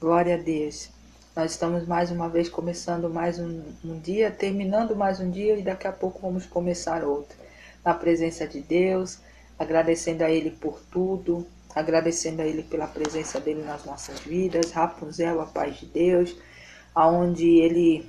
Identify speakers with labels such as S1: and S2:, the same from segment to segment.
S1: Glória a Deus. Nós estamos mais uma vez começando mais um dia, terminando mais um dia e daqui a pouco vamos começar outro. Na presença de Deus, agradecendo a Ele por tudo, agradecendo a Ele pela presença dEle nas nossas vidas. Rapunzel, a paz de Deus, aonde Ele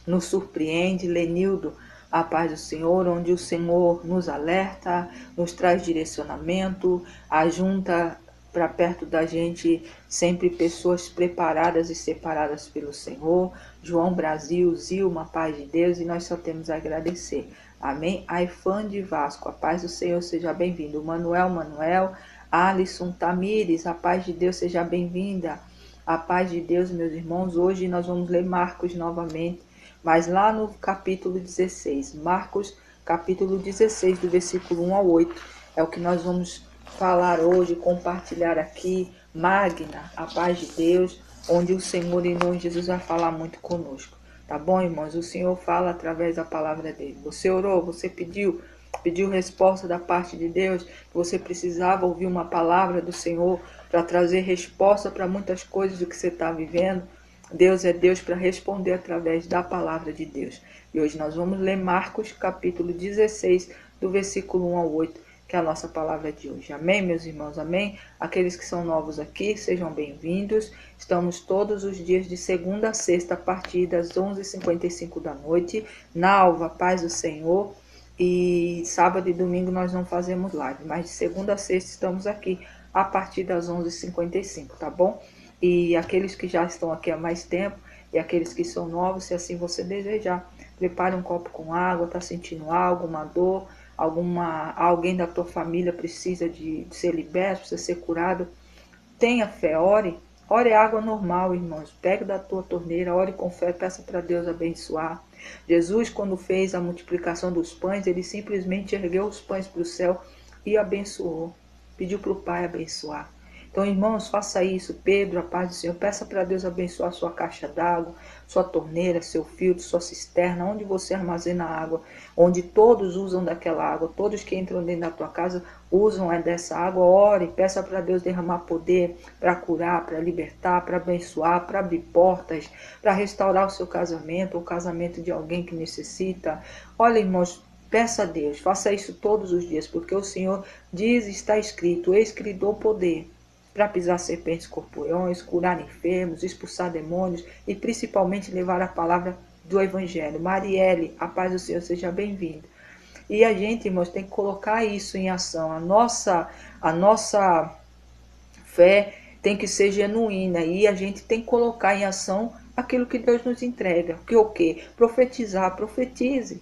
S1: nos surpreende. Lenildo, a paz do Senhor, onde o Senhor nos alerta, nos traz direcionamento, ajunta para perto da gente sempre pessoas preparadas e separadas pelo Senhor. João Brasil, Zilma, a paz de Deus, e nós só temos a agradecer. Amém? Aifã de Vasco, a paz do Senhor, seja bem-vindo. Manuel, Alisson Tamires, a paz de Deus, seja bem-vinda. A paz de Deus, meus irmãos. Hoje nós vamos ler Marcos novamente, mas lá no capítulo 16, Marcos capítulo 16, do versículo 1 ao 8, é o que nós vamos falar hoje, compartilhar aqui. Magna, a paz de Deus, onde o Senhor em nome de Jesus vai falar muito conosco. Tá bom, irmãos? O Senhor fala através da palavra dele. Você orou, você pediu resposta da parte de Deus, você precisava ouvir uma palavra do Senhor para trazer resposta para muitas coisas do que você está vivendo. Deus é Deus para responder através da palavra de Deus. E hoje nós vamos ler Marcos capítulo 16, do versículo 1 ao 8, que é a nossa palavra de hoje. Amém, meus irmãos? Amém? Aqueles que são novos aqui, sejam bem-vindos. Estamos todos os dias de segunda a sexta, a partir das 11h55 da noite, na Alva, paz do Senhor. E sábado e domingo nós não fazemos live, mas de segunda a sexta estamos aqui a partir das 11h55, tá bom? E aqueles que já estão aqui há mais tempo e aqueles que são novos, se assim você desejar, prepare um copo com água, está sentindo algo, uma dor, alguém da tua família precisa de ser liberto, precisa ser curado. Tenha fé, ore. Ore é água normal, irmãos. Pegue da tua torneira, ore com fé, peça para Deus abençoar. Jesus, quando fez a multiplicação dos pães, ele simplesmente ergueu os pães para o céu e abençoou. Pediu para o Pai abençoar. Então, irmãos, faça isso. Pedro, a paz do Senhor, peça para Deus abençoar sua caixa d'água, sua torneira, seu filtro, sua cisterna, onde você armazena água, onde todos usam daquela água, todos que entram dentro da tua casa usam dessa água. Ore, peça para Deus derramar poder para curar, para libertar, para abençoar, para abrir portas, para restaurar o seu casamento, o casamento de alguém que necessita. Olha, irmãos, peça a Deus, faça isso todos os dias, porque o Senhor diz, está escrito, eis que lhe dou poder para pisar serpentes, escorpiões, curar enfermos, expulsar demônios e principalmente levar a palavra do Evangelho. Marielle, a paz do Senhor, seja bem-vinda. E a gente, irmãos, tem que colocar isso em ação. A nossa fé tem que ser genuína e a gente tem que colocar em ação aquilo que Deus nos entrega. Que o quê? Profetizar, profetize.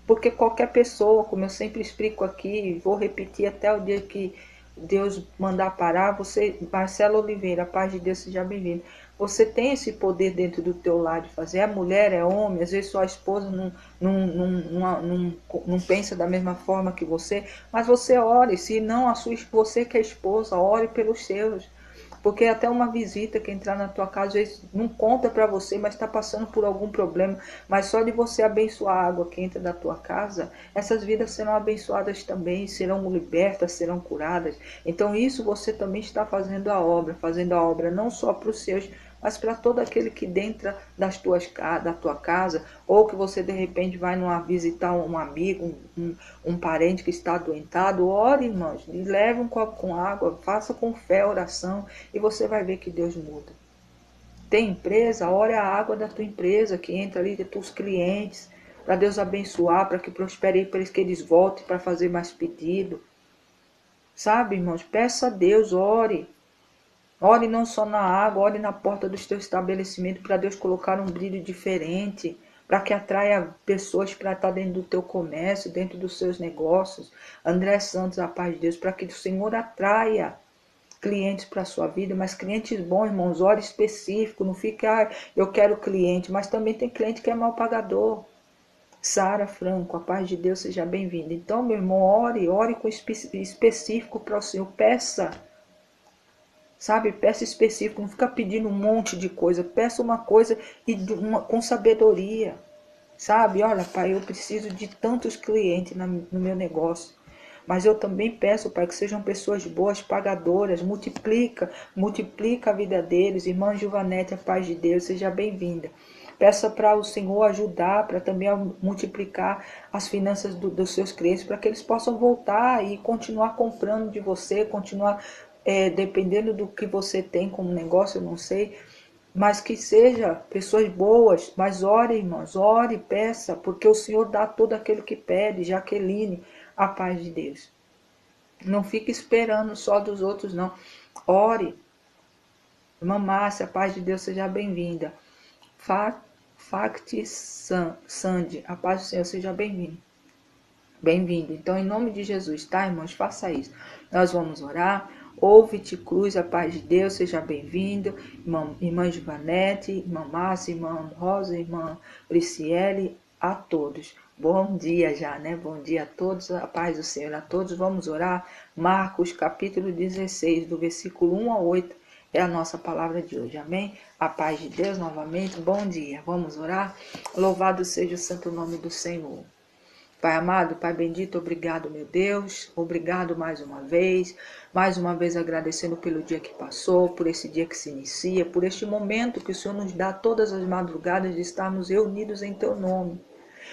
S1: Porque qualquer pessoa, como eu sempre explico aqui, vou repetir até o dia que Deus mandar parar, você, Marcelo Oliveira, a paz de Deus, seja bem-vindo. Você tem esse poder dentro do teu lar de fazer. É mulher, é homem, às vezes sua esposa não pensa da mesma forma que você, mas você ore. Se não, você que é esposa, ore pelos seus. Porque até uma visita que entrar na tua casa, às vezes não conta para você, mas está passando por algum problema. Mas só de você abençoar a água que entra da tua casa, essas vidas serão abençoadas também, serão libertas, serão curadas. Então isso você também está fazendo a obra não só para os seus, mas para todo aquele que dentro da tua casa, ou que você de repente vai visitar um amigo, um parente que está adoentado. Ore, irmãos, leve um copo com água, faça com fé a oração e você vai ver que Deus muda. Tem empresa? Ore a água da tua empresa que entra ali de teus clientes, para Deus abençoar, para que prospere, para que eles voltem para fazer mais pedido. Sabe, irmãos, peça a Deus, ore. Ore não só na água, ore na porta do teu estabelecimento para Deus colocar um brilho diferente, para que atraia pessoas para estar dentro do teu comércio, dentro dos seus negócios. André Santos, a paz de Deus, para que o Senhor atraia clientes para a sua vida, mas clientes bons, irmãos, ore específico, não fique, eu quero cliente, mas também tem cliente que é mal pagador. Sara Franco, a paz de Deus, seja bem-vinda. Então, meu irmão, ore com específico para o Senhor, peça. Sabe, peça específico, não fica pedindo um monte de coisa, peça uma coisa com sabedoria. Sabe, olha, pai, eu preciso de tantos clientes no meu negócio. Mas eu também peço, Pai, que sejam pessoas boas, pagadoras, multiplica a vida deles. Irmã Giovanete, a paz de Deus, seja bem-vinda. Peça para o Senhor ajudar, para também multiplicar as finanças dos seus clientes, para que eles possam voltar e continuar comprando de você, continuar dependendo do que você tem como negócio, eu não sei, mas que seja pessoas boas. Mas ore, irmãos, ore, peça, porque o Senhor dá todo aquilo que pede. Jaqueline, a paz de Deus. Não fique esperando só dos outros, não. Ore. Irmã Márcia, a paz de Deus, seja bem-vinda. Facti Sandy, a paz do Senhor, seja bem-vindo. Bem-vindo. Então, em nome de Jesus, tá, irmãos? Faça isso. Nós vamos orar. Ouve-te, Cruz, a paz de Deus, seja bem-vindo. Irmã Givanete, irmã Márcia, irmã Rosa, irmã Priciele, a todos. Bom dia já, né? Bom dia a todos, a paz do Senhor a todos. Vamos orar. Marcos, capítulo 16, do versículo 1 a 8, é a nossa palavra de hoje. Amém? A paz de Deus novamente. Bom dia. Vamos orar. Louvado seja o santo nome do Senhor. Pai amado, Pai bendito, obrigado, meu Deus, obrigado mais uma vez agradecendo pelo dia que passou, por esse dia que se inicia, por este momento que o Senhor nos dá todas as madrugadas de estarmos reunidos em Teu nome.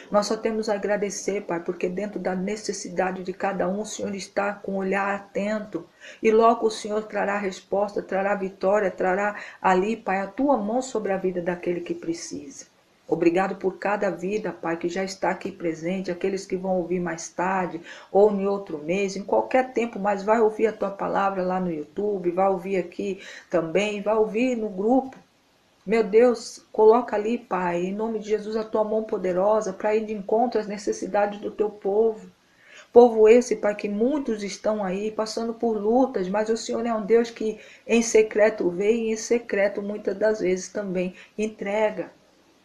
S1: Nós só temos a agradecer, Pai, porque dentro da necessidade de cada um, o Senhor está com o olhar atento, e logo o Senhor trará resposta, trará vitória, trará ali, Pai, a Tua mão sobre a vida daquele que precisa. Obrigado por cada vida, Pai, que já está aqui presente, aqueles que vão ouvir mais tarde, ou em outro mês, em qualquer tempo, mas vai ouvir a Tua palavra lá no YouTube, vai ouvir aqui também, vai ouvir no grupo. Meu Deus, coloca ali, Pai, em nome de Jesus, a Tua mão poderosa para ir de encontro às necessidades do Teu povo. Povo esse, Pai, que muitos estão aí passando por lutas, mas o Senhor é um Deus que em secreto vê e em secreto muitas das vezes também entrega.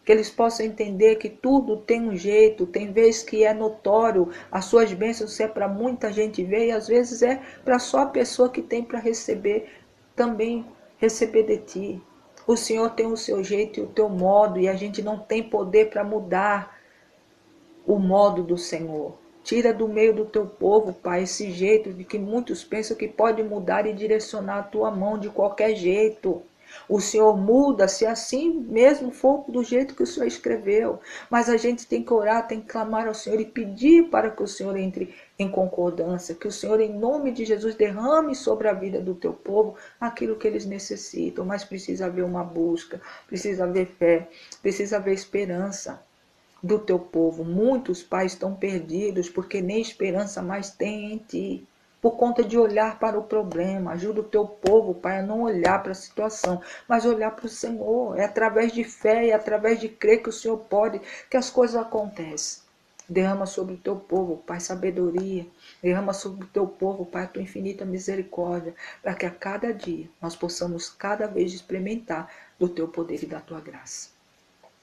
S1: Que eles possam entender que tudo tem um jeito, tem vezes que é notório, as suas bênçãos se é para muita gente ver, e às vezes é para só a pessoa que tem para receber, também receber de ti. O Senhor tem o seu jeito e o teu modo, e a gente não tem poder para mudar o modo do Senhor. Tira do meio do teu povo, Pai, esse jeito de que muitos pensam que pode mudar e direcionar a tua mão de qualquer jeito. O Senhor muda se assim mesmo for do jeito que o Senhor escreveu. Mas a gente tem que orar, tem que clamar ao Senhor e pedir para que o Senhor entre em concordância, que o Senhor, em nome de Jesus, derrame sobre a vida do teu povo aquilo que eles necessitam. Mas precisa haver uma busca, precisa haver fé, precisa haver esperança do teu povo. Muitos pais estão perdidos porque nem esperança mais tem em ti, por conta de olhar para o problema. Ajuda o teu povo, Pai, a não olhar para a situação, mas olhar para o Senhor. É através de fé e através de crer que o Senhor pode, que as coisas acontecem. Derrama sobre o teu povo, Pai, sabedoria. Derrama sobre o teu povo, Pai, a tua infinita misericórdia, para que a cada dia nós possamos cada vez experimentar do teu poder e da tua graça.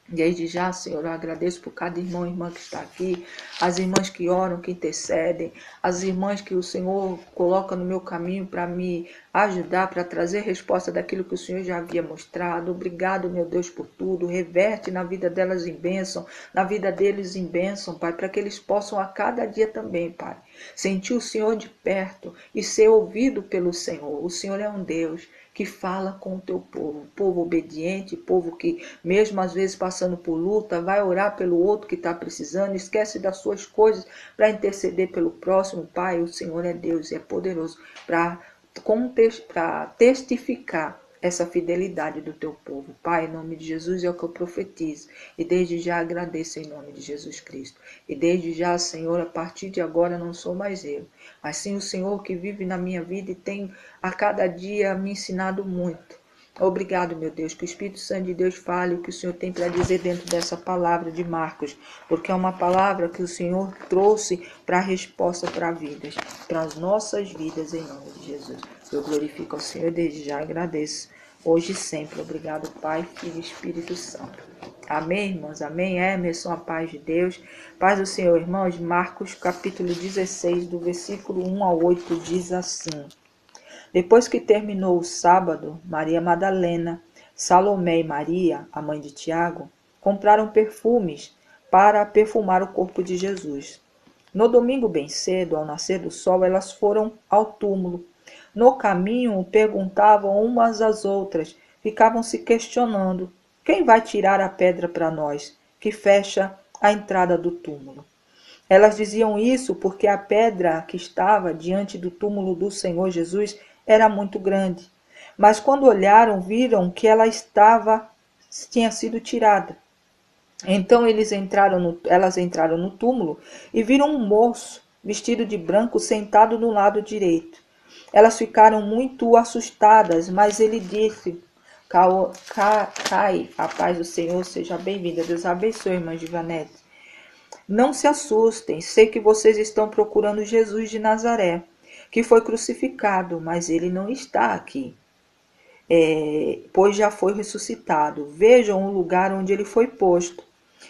S1: Desde já, Senhor, eu agradeço por cada irmão e irmã que está aqui, as irmãs que oram, que intercedem, as irmãs que o Senhor coloca no meu caminho para me ajudar, para trazer resposta daquilo que o Senhor já havia mostrado. Obrigado, meu Deus, por tudo. Reverte na vida delas em bênção, na vida deles em bênção, Pai, para que eles possam a cada dia também, Pai, sentir o Senhor de perto e ser ouvido pelo Senhor. O Senhor é um Deus que fala com o teu povo, povo obediente, povo que mesmo às vezes passando por luta, vai orar pelo outro que está precisando, esquece das suas coisas para interceder pelo próximo. Pai, o Senhor é Deus e é poderoso para testificar essa fidelidade do teu povo. Pai, em nome de Jesus é o que eu profetizo, e desde já agradeço em nome de Jesus Cristo. E desde já, Senhor, a partir de agora não sou mais eu, mas sim o Senhor que vive na minha vida e tem a cada dia me ensinado muito. Obrigado, meu Deus, que o Espírito Santo de Deus fale o que o Senhor tem para dizer dentro dessa palavra de Marcos, porque é uma palavra que o Senhor trouxe para a resposta para vidas, para as nossas vidas, em nome de Jesus. Eu glorifico ao Senhor desde já agradeço, hoje e sempre. Obrigado, Pai, Filho e Espírito Santo. Amém, irmãos? Amém? Emerson, a paz de Deus. Paz do Senhor, irmãos. Marcos, capítulo 16, do versículo 1 ao 8, diz assim: Depois que terminou o sábado, Maria Madalena, Salomé e Maria, a mãe de Tiago, compraram perfumes para perfumar o corpo de Jesus. No domingo bem cedo, ao nascer do sol, elas foram ao túmulo. No caminho, perguntavam umas às outras, ficavam se questionando: quem vai tirar a pedra para nós, que fecha a entrada do túmulo? Elas diziam isso porque a pedra que estava diante do túmulo do Senhor Jesus era muito grande. Mas quando olharam, viram que tinha sido tirada. Então elas entraram no túmulo e viram um moço vestido de branco sentado no lado direito. Elas ficaram muito assustadas, mas ele disse: Cai, a paz do Senhor seja bem-vinda. Deus abençoe, irmã Givanete. Não se assustem, sei que vocês estão procurando Jesus de Nazaré, que foi crucificado, mas ele não está aqui, pois já foi ressuscitado. Vejam o lugar onde ele foi posto.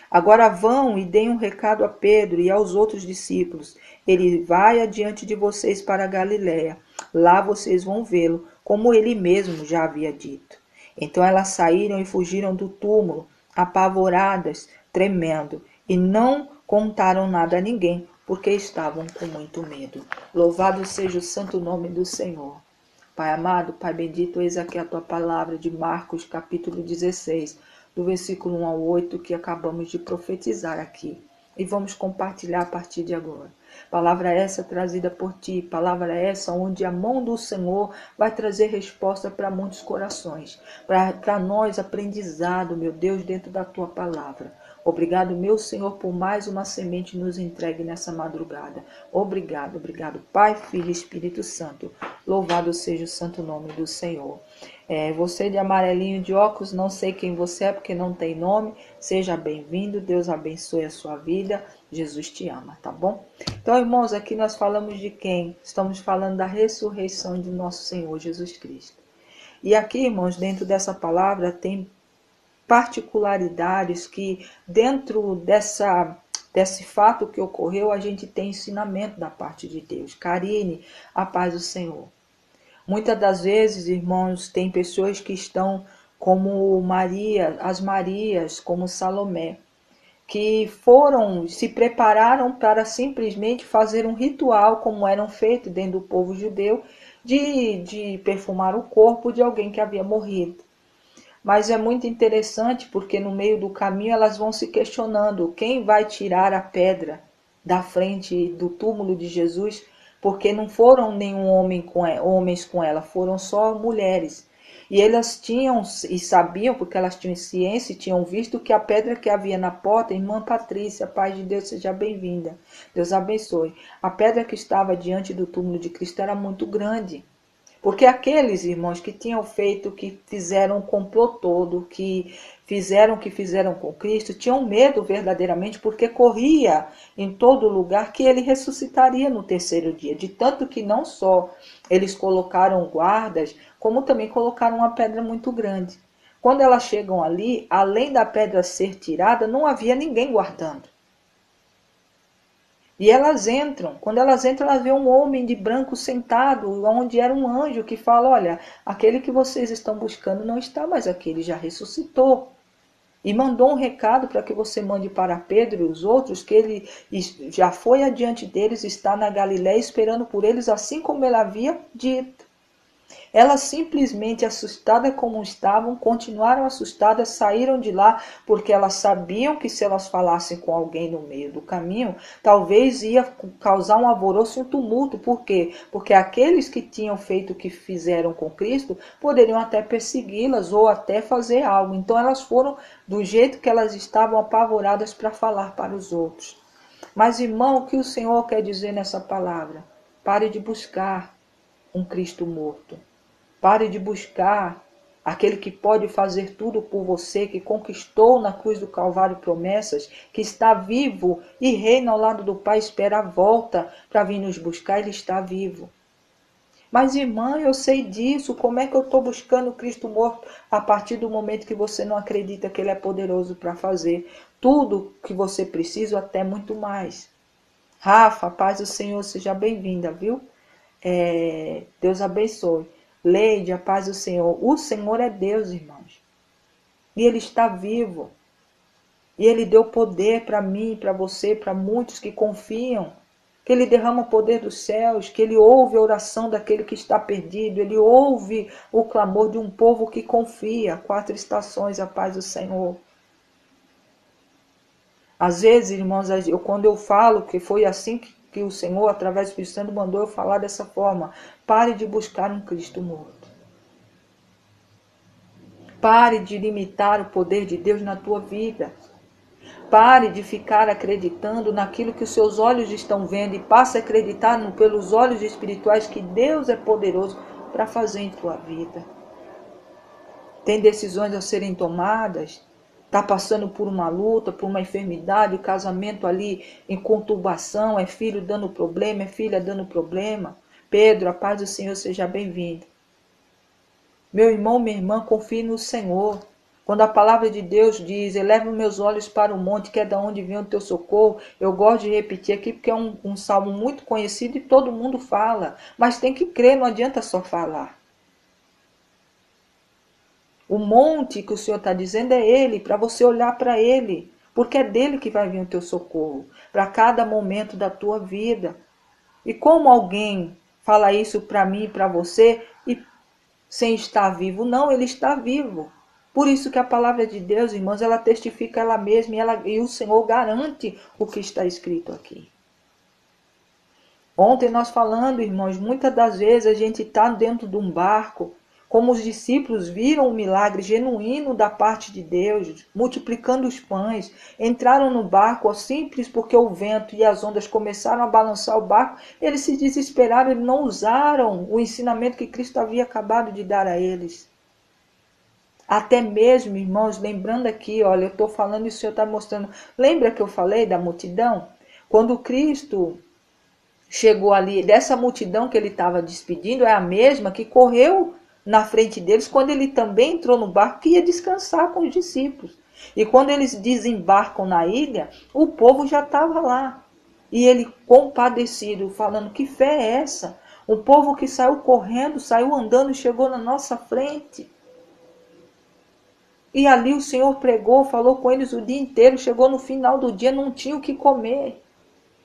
S1: Agora vão e deem um recado a Pedro e aos outros discípulos. Ele vai adiante de vocês para a Galiléia. Lá vocês vão vê-lo, como ele mesmo já havia dito. Então elas saíram e fugiram do túmulo, apavoradas, tremendo, e não contaram nada a ninguém, porque estavam com muito medo. Louvado seja o santo nome do Senhor. Pai amado, Pai bendito, eis aqui a tua palavra de Marcos, capítulo 16, do versículo 1 ao 8, que acabamos de profetizar aqui. E vamos compartilhar a partir de agora. Palavra essa trazida por ti, palavra essa onde a mão do Senhor vai trazer resposta para muitos corações. Para nós, aprendizado, meu Deus, dentro da tua palavra. Obrigado, meu Senhor, por mais uma semente nos entregue nessa madrugada. Obrigado, obrigado, Pai, Filho e Espírito Santo. Louvado seja o santo nome do Senhor. Você de amarelinho de óculos, não sei quem você é porque não tem nome. Seja bem-vindo, Deus abençoe a sua vida. Jesus te ama, tá bom? Então, irmãos, aqui nós falamos de quem? Estamos falando da ressurreição de nosso Senhor Jesus Cristo. E aqui, irmãos, dentro dessa palavra tem particularidades que dentro desse fato que ocorreu, a gente tem ensinamento da parte de Deus. Karine, a paz do Senhor. Muitas das vezes, irmãos, tem pessoas que estão como Maria, as Marias, como Salomé, que se prepararam para simplesmente fazer um ritual, como eram feitos dentro do povo judeu, de perfumar o corpo de alguém que havia morrido. Mas é muito interessante porque no meio do caminho elas vão se questionando quem vai tirar a pedra da frente do túmulo de Jesus, porque não foram nenhum homens com ela, foram só mulheres. E elas tinham e sabiam, porque elas tinham ciência e tinham visto que a pedra que havia na porta, irmã Patrícia, paz de Deus, seja bem-vinda. Deus abençoe. A pedra que estava diante do túmulo de Cristo era muito grande. Porque aqueles irmãos que tinham feito, que fizeram o complô todo, que fizeram com Cristo, tinham medo verdadeiramente, porque corria em todo lugar que ele ressuscitaria no terceiro dia. De tanto que não só eles colocaram guardas, como também colocaram uma pedra muito grande. Quando elas chegam ali, além da pedra ser tirada, não havia ninguém guardando. E elas entram. Quando elas entram, elas veem um homem de branco sentado, onde era um anjo que fala: olha, aquele que vocês estão buscando não está mais aqui, ele já ressuscitou. E mandou um recado para que você mande para Pedro e os outros, que ele já foi adiante deles, está na Galiléia esperando por eles, assim como ele havia dito. Elas simplesmente, assustadas como estavam, continuaram assustadas, saíram de lá, porque elas sabiam que se elas falassem com alguém no meio do caminho, talvez ia causar um alvoroço e um tumulto. Por quê? Porque aqueles que tinham feito o que fizeram com Cristo poderiam até persegui-las ou até fazer algo. Então elas foram do jeito que elas estavam, apavoradas, para falar para os outros. Mas, irmão, o que o Senhor quer dizer nessa palavra? Pare de buscar um Cristo morto. Pare de buscar aquele que pode fazer tudo por você, que conquistou na cruz do Calvário promessas, que está vivo e reina ao lado do Pai, espera a volta para vir nos buscar, ele está vivo. Mas, irmã, eu sei disso, como é que eu estou buscando Cristo morto a partir do momento que você não acredita que ele é poderoso para fazer tudo que você precisa, até muito mais? Rafa, a paz do Senhor, seja bem-vinda, viu? Deus abençoe. Leide, a paz do Senhor. O Senhor é Deus, irmãos. E ele está vivo. E ele deu poder para mim, para você, para muitos que confiam. que Ele derrama o poder dos céus, que Ele ouve a oração daquele que está perdido, Ele ouve o clamor de um povo que confia. 4 estações, a paz do Senhor. Às vezes, irmãos, quando eu falo que foi assim que o Senhor, através do Espírito Santo, mandou eu falar dessa forma, pare de buscar um Cristo morto. Pare de limitar o poder de Deus na tua vida. Pare de ficar acreditando naquilo que os seus olhos estão vendo e passe a acreditar pelos olhos espirituais que Deus é poderoso para fazer em tua vida. Tem decisões a serem tomadas, está passando por uma luta, por uma enfermidade, o casamento ali em conturbação, é filho dando problema, é filha dando problema. Pedro, a paz do Senhor seja bem-vindo. Meu irmão, minha irmã, confie no Senhor. Quando a palavra de Deus diz, eleva meus olhos para o monte, que é da onde vem o teu socorro, eu gosto de repetir aqui porque é um salmo muito conhecido e todo mundo fala. Mas tem que crer, não adianta só falar. O monte que o Senhor está dizendo é Ele, para você olhar para Ele, porque é dele que vai vir o teu socorro, para cada momento da tua vida. E como alguém fala isso para mim e para você, e sem estar vivo? Não, Ele está vivo. Por isso que a palavra de Deus, irmãos, ela testifica ela mesma e o Senhor garante o que está escrito aqui. Ontem nós falando, irmãos, muitas das vezes a gente está dentro de um barco, como os discípulos viram o milagre genuíno da parte de Deus, multiplicando os pães, entraram no barco simples porque o vento e as ondas começaram a balançar o barco, eles se desesperaram, eles não usaram o ensinamento que Cristo havia acabado de dar a eles. Até mesmo, irmãos, lembrando aqui, olha, eu estou falando e o Senhor está mostrando. Lembra que eu falei da multidão? Quando Cristo chegou ali, dessa multidão que ele estava despedindo, é a mesma que correu na frente deles quando ele também entrou no barco que ia descansar com os discípulos. E quando eles desembarcam na ilha, o povo já estava lá. E ele compadecido, falando, que fé é essa? Um povo que saiu correndo, saiu andando e chegou na nossa frente. E ali o Senhor pregou, falou com eles o dia inteiro, chegou no final do dia, não tinha o que comer.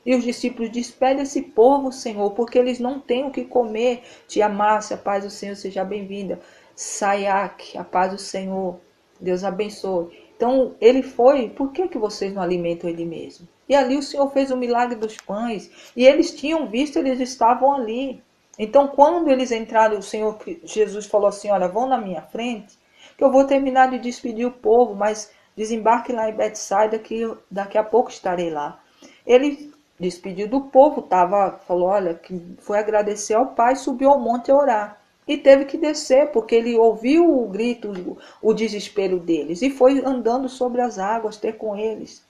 S1: E os discípulos, despede esse povo, Senhor, porque eles não têm o que comer. Tia Márcia, a paz do Senhor, seja bem-vinda. Sayak, a paz do Senhor, Deus abençoe. Então, ele foi, por que vocês não alimentam ele mesmo? E ali o Senhor fez o milagre dos pães, e eles tinham visto, eles estavam ali. Então, quando eles entraram, o Senhor Jesus falou assim, olha, vão na minha frente, que eu vou terminar de despedir o povo, mas desembarque lá em Betsaida, que daqui a pouco estarei lá. Ele despediu do povo, falou, olha, que foi agradecer ao Pai, subiu ao monte a orar. E teve que descer, porque ele ouviu o grito, o desespero deles, e foi andando sobre as águas, ter com eles.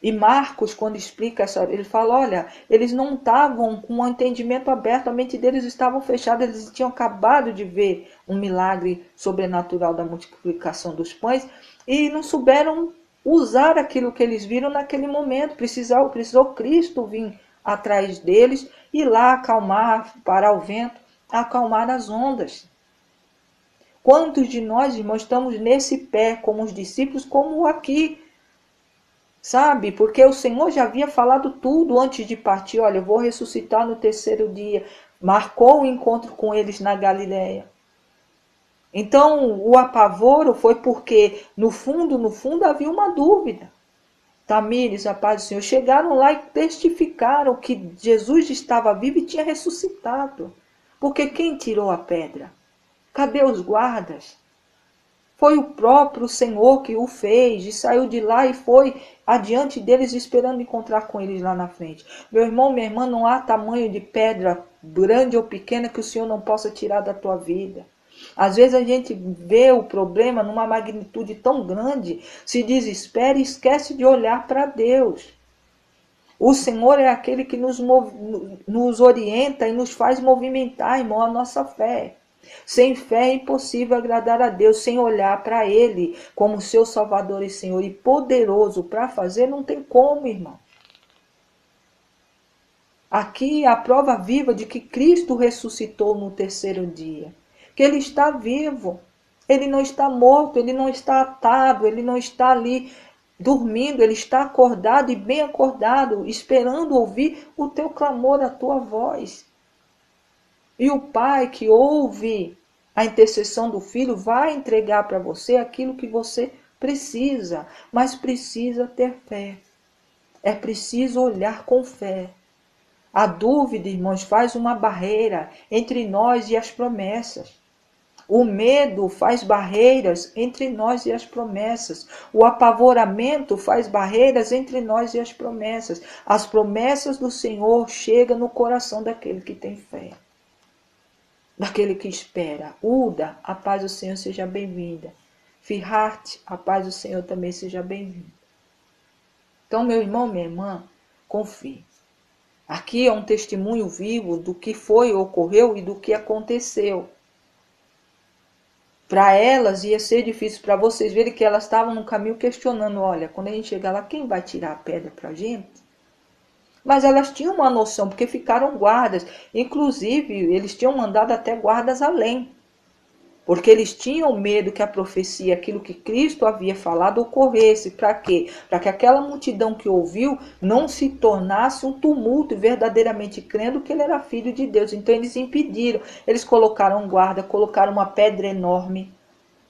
S1: E Marcos, quando explica essa, ele fala, olha, eles não estavam com o entendimento aberto, a mente deles estava fechada, eles tinham acabado de ver um milagre sobrenatural da multiplicação dos pães e não souberam usar aquilo que eles viram naquele momento. Precisou Cristo vir atrás deles, ir lá acalmar, parar o vento, acalmar as ondas. Quantos de nós, irmãos, estamos nesse pé, como os discípulos, como aqui, sabe? Porque o Senhor já havia falado tudo antes de partir. Olha, eu vou ressuscitar no 3º dia. Marcou o encontro com eles na Galileia. Então, o apavoro foi porque, no fundo, havia uma dúvida. Tamires, a paz do Senhor, chegaram lá e testificaram que Jesus estava vivo e tinha ressuscitado. Porque quem tirou a pedra? Cadê os guardas? Foi o próprio Senhor que o fez e saiu de lá e foi adiante deles esperando encontrar com eles lá na frente. Meu irmão, minha irmã, não há tamanho de pedra, grande ou pequena, que o Senhor não possa tirar da tua vida. Às vezes a gente vê o problema numa magnitude tão grande, se desespera e esquece de olhar para Deus. O Senhor é aquele que nos orienta e nos faz movimentar, irmão, a nossa fé. Sem fé é impossível agradar a Deus, sem olhar para Ele como seu Salvador e Senhor e poderoso para fazer, não tem como, irmão. Aqui a prova viva de que Cristo ressuscitou no 3º dia, que Ele está vivo, Ele não está morto, Ele não está atado, Ele não está ali dormindo, ele está acordado e bem acordado, esperando ouvir o teu clamor, a tua voz. E o pai que ouve a intercessão do filho vai entregar para você aquilo que você precisa, mas precisa ter fé. É preciso olhar com fé. A dúvida, irmãos, faz uma barreira entre nós e as promessas. O medo faz barreiras entre nós e as promessas. O apavoramento faz barreiras entre nós e as promessas. As promessas do Senhor chegam no coração daquele que tem fé, daquele que espera. Uda, a paz do Senhor seja bem-vinda. Firhart, a paz do Senhor também seja bem-vinda. Então, meu irmão, minha irmã, confie. Aqui é um testemunho vivo do que foi, ocorreu e do que aconteceu. Para elas ia ser difícil, para vocês verem que elas estavam no caminho questionando, olha, quando a gente chegar lá, quem vai tirar a pedra para a gente? Mas elas tinham uma noção, porque ficaram guardas. Inclusive, eles tinham mandado até guardas além. Porque eles tinham medo que a profecia, aquilo que Cristo havia falado, ocorresse. Para quê? Para que aquela multidão que ouviu não se tornasse um tumulto, verdadeiramente crendo que ele era filho de Deus. Então eles impediram. Eles colocaram guarda, colocaram uma pedra enorme.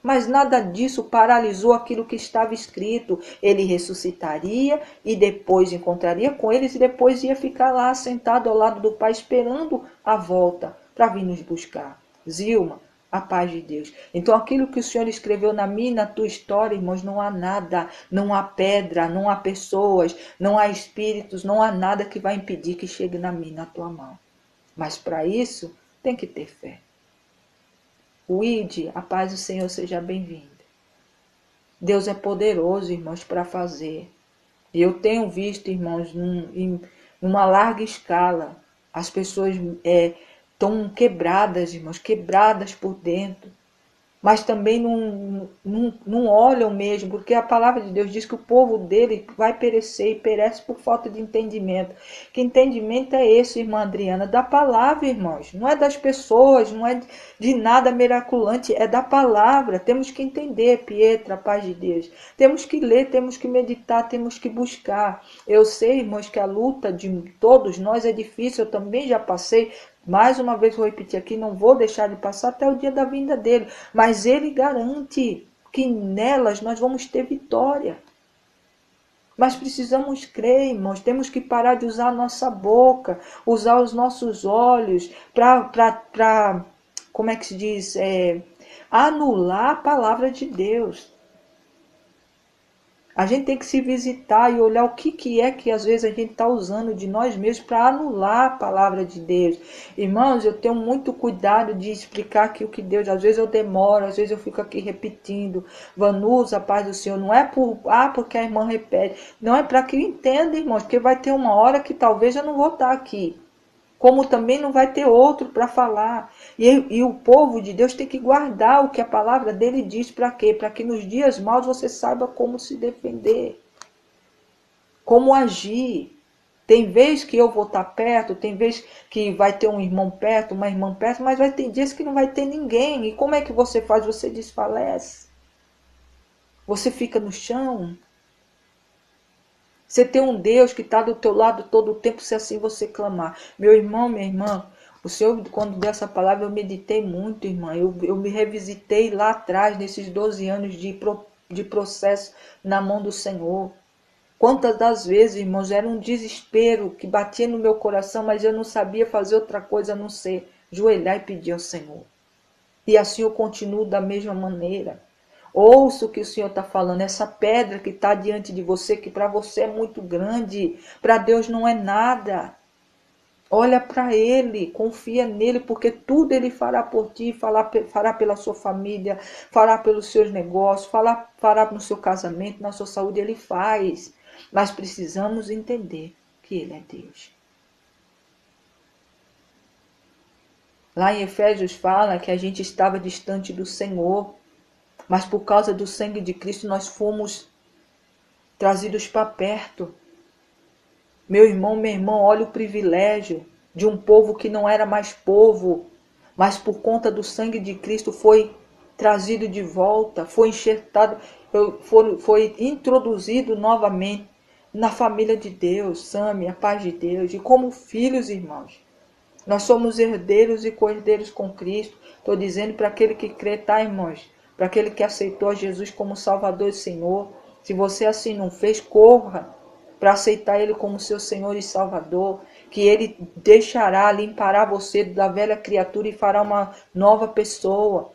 S1: Mas nada disso paralisou aquilo que estava escrito. Ele ressuscitaria e depois encontraria com eles e depois ia ficar lá sentado ao lado do Pai esperando a volta para vir nos buscar. Zilma, a paz de Deus. Então aquilo que o Senhor escreveu na minha e na tua história, irmãos, não há nada, não há pedra, não há pessoas, não há espíritos, não há nada que vai impedir que chegue na minha e na tua mão. Mas para isso tem que ter fé. O ID, a paz do Senhor seja bem-vinda. Deus é poderoso, irmãos, para fazer. E eu tenho visto, irmãos, numa larga escala, as pessoas estão quebradas, irmãos, quebradas por dentro. Mas também não olham mesmo, porque a palavra de Deus diz que o povo dele vai perecer e perece por falta de entendimento. Que entendimento é esse, irmã Adriana? Da palavra, irmãos. Não é das pessoas, não é de nada miraculante, é da palavra. Temos que entender, Pietra, a paz de Deus. Temos que ler, temos que meditar, temos que buscar. Eu sei, irmãos, que a luta de todos nós é difícil, eu também já passei. Mais uma vez vou repetir aqui, não vou deixar de passar até o dia da vinda dele. Mas ele garante que nelas nós vamos ter vitória. Mas precisamos crer, irmãos. Temos que parar de usar a nossa boca, usar os nossos olhos para como é que se diz? Anular a palavra de Deus. A gente tem que se visitar e olhar o que é que às vezes a gente está usando de nós mesmos para anular a palavra de Deus. Irmãos, eu tenho muito cuidado de explicar aqui o que Deus, às vezes eu demoro, às vezes eu fico aqui repetindo. Vanusa, a paz do Senhor, não é porque a irmã repete, não é para que entenda, irmãos, porque vai ter uma hora que talvez eu não vou estar aqui. Como também não vai ter outro para falar. E o povo de Deus tem que guardar o que a palavra dele diz. Para quê? Para que nos dias maus você saiba como se defender, como agir. Tem vez que eu vou estar perto, tem vez que vai ter um irmão perto, uma irmã perto, mas vai ter dias que não vai ter ninguém. E como é que você faz? Você desfalece. Você fica no chão. Você tem um Deus que está do teu lado todo o tempo, se assim você clamar. Meu irmão, minha irmã, o Senhor, quando deu essa palavra, eu meditei muito, irmã. Eu me revisitei lá atrás, nesses 12 anos de processo na mão do Senhor. Quantas das vezes, irmãos, era um desespero que batia no meu coração, mas eu não sabia fazer outra coisa a não ser ajoelhar e pedir ao Senhor. E assim eu continuo da mesma maneira. Ouça o que o Senhor está falando, essa pedra que está diante de você, que para você é muito grande, para Deus não é nada. Olha para Ele, confia nele, porque tudo Ele fará por ti, fará pela sua família, fará pelos seus negócios, fará no seu casamento, na sua saúde, Ele faz. Mas precisamos entender que Ele é Deus. Lá em Efésios fala que a gente estava distante do Senhor, mas por causa do sangue de Cristo nós fomos trazidos para perto. Meu irmão, minha irmã, olha o privilégio de um povo que não era mais povo, mas por conta do sangue de Cristo foi trazido de volta, foi enxertado, foi introduzido novamente na família de Deus, Sami, a paz de Deus, e como filhos, irmãos. Nós somos herdeiros e co-herdeiros com Cristo. Estou dizendo para aquele que crê, tá, irmãos? Para aquele que aceitou a Jesus como Salvador e Senhor. Se você assim não fez, corra para aceitar Ele como seu Senhor e Salvador, que Ele deixará, limpará você da velha criatura e fará uma nova pessoa.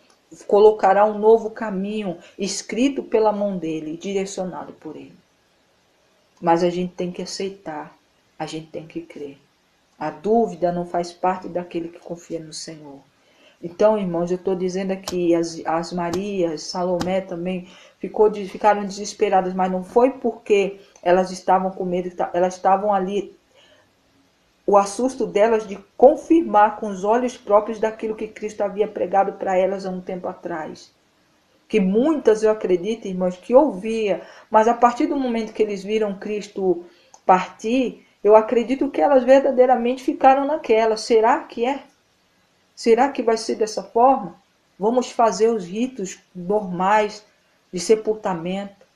S1: Colocará um novo caminho, escrito pela mão dEle, direcionado por Ele. Mas a gente tem que aceitar, a gente tem que crer. A dúvida não faz parte daquele que confia no Senhor. Então, irmãos, eu estou dizendo aqui, as Marias, Salomé também, ficaram desesperadas, mas não foi porque elas estavam com medo, elas estavam ali, o assusto delas de confirmar com os olhos próprios daquilo que Cristo havia pregado para elas há um tempo atrás. Que muitas, eu acredito, irmãos, que ouvia, mas a partir do momento que eles viram Cristo partir, eu acredito que elas verdadeiramente ficaram naquela. Será que é? Será que vai ser dessa forma? Vamos fazer os ritos normais de sepultamento,